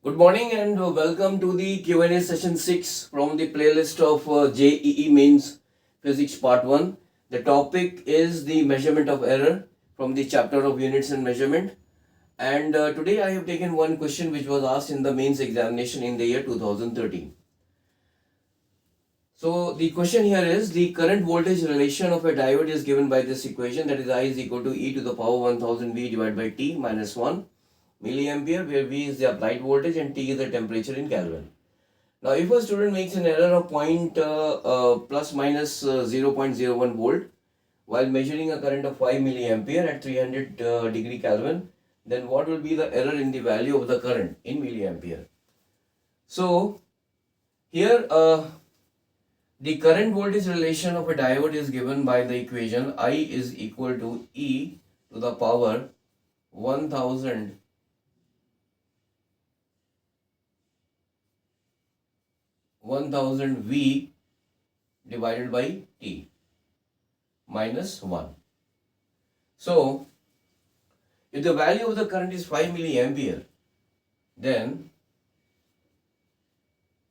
Good morning and welcome to the Q&A session 6 from the playlist of JEE Mains Physics Part 1. The topic is the measurement of error from the chapter of units and measurement. And today I have taken one question which was asked in the mains examination in the year 2013. So the question here is the current voltage relation of a diode is given by this equation, that is I is equal to e to the power 1000 V divided by T minus 1 milliampere, where V is the applied voltage and T is the temperature in Kelvin. Now if a student makes an error of plus minus 0.01 volt while measuring a current of 5 milliampere at 300 degree Kelvin, then what will be the error in the value of the current in milliampere? So here the current voltage relation of a diode is given by the equation I is equal to e to the power 1000 V divided by T minus 1. So if the value of the current is 5 milliampere, then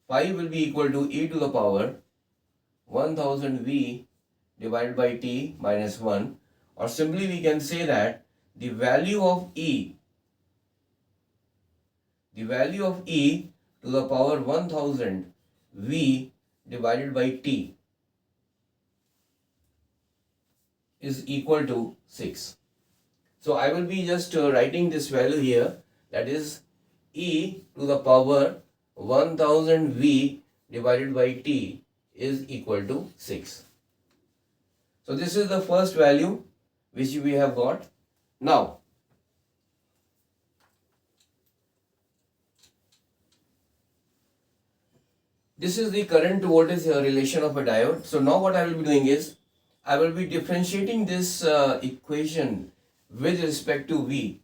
5 will be equal to e to the power 1000 V divided by T minus 1, or simply we can say that the value of E to the power 1000 V divided by T is equal to 6. So I will be just writing this value here, that is E to the power 1000 V divided by T is equal to 6. So this is the first value which we have got. Now this is the current voltage relation of a diode. So now what I will be doing is I will be differentiating this equation with respect to V,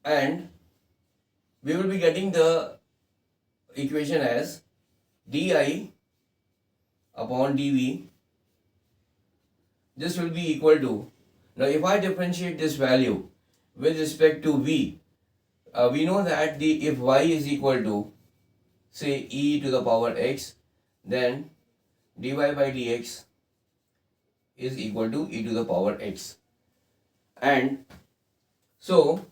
and we will be getting the equation as di upon dV. This will be equal to, now if I differentiate this value with respect to V, we know that if y is equal to say e to the power x, then dy by dx is equal to e to the power x. And so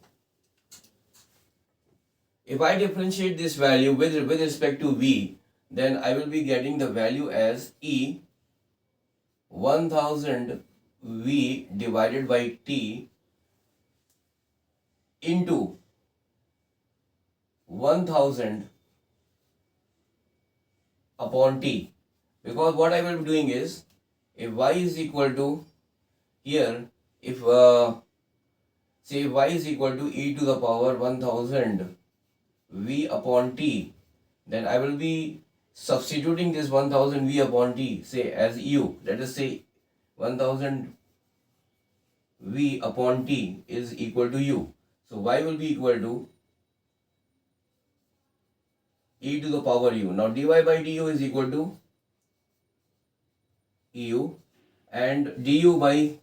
if I differentiate this value with respect to V, then I will be getting the value as E 1000 V divided by T into 1000 upon T. Because what I will be doing is, if y is equal to, here, if say y is equal to e to the power 1000 V upon T, then I will be substituting this 1000 V upon T, say as U. Let us say 1000 V upon T is equal to U. So y will be equal to e to the power U. Now dy by du is equal to EU, and du by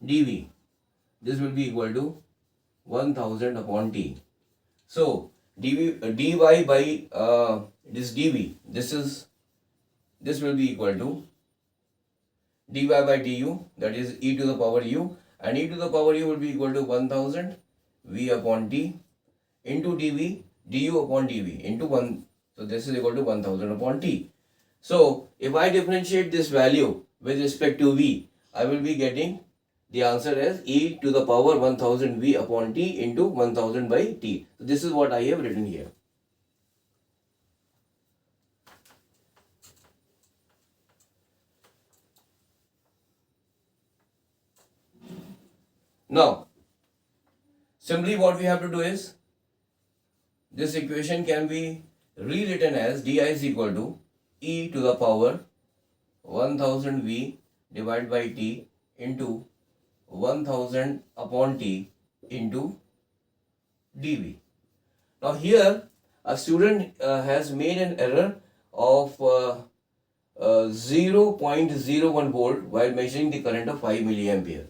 dV, this will be equal to 1000 upon T. So dy by this dV, this will be equal to dy by du, that is e to the power u, and e to the power u will be equal to 1000 V upon T into dV du upon dV into 1. So this is equal to 1000 upon T. So if I differentiate this value with respect to V, I will be getting the answer as e to the power 1000 V upon T into 1000 by T. So this is what I have written here. Now, simply what we have to do is, this equation can be rewritten as di is equal to e to the power 1000 V divided by T into 1000 upon T into dV. Now here a student has made an error of 0.01 volt while measuring the current of 5 milliampere.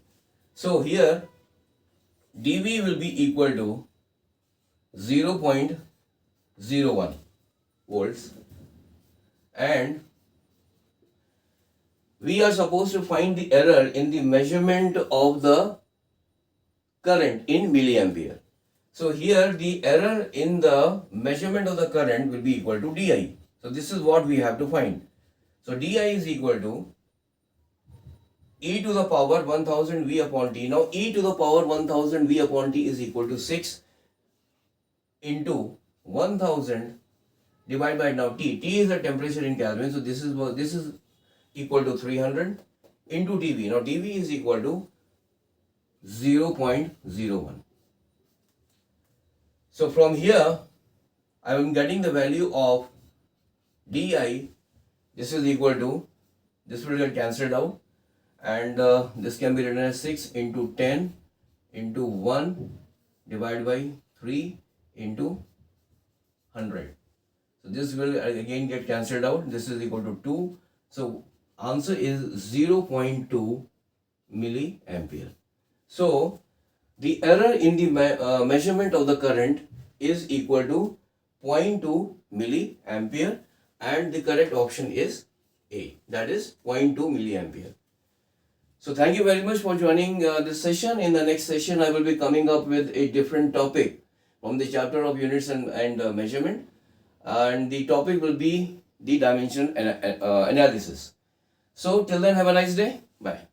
So here dV will be equal to 0.01 volts, and we are supposed to find the error in the measurement of the current in milliampere. So here the error in the measurement of the current will be equal to di. So this is what we have to find. So di is equal to e to the power 1000 V upon T. Now e to the power 1000 V upon T is equal to 6 into 1000 divided by now T. T is the temperature in Kelvin. So this is equal to 300 into dV. Now dV is equal to 0.01. So from here I am getting the value of di. This is equal to, this will get cancelled out, and this can be written as 6 into 10 into 1 divided by 3 into 100. So this will again get cancelled out. This is equal to 2. So answer is 0.2 milliampere. So the error in the measurement of the current is equal to 0.2 milliampere, and the correct option is A, that is 0.2 milliampere. So thank you very much for joining this session. In the next session, I will be coming up with a different topic from the chapter of units and measurement, and the topic will be the dimension analysis. So till then, have a nice day. Bye.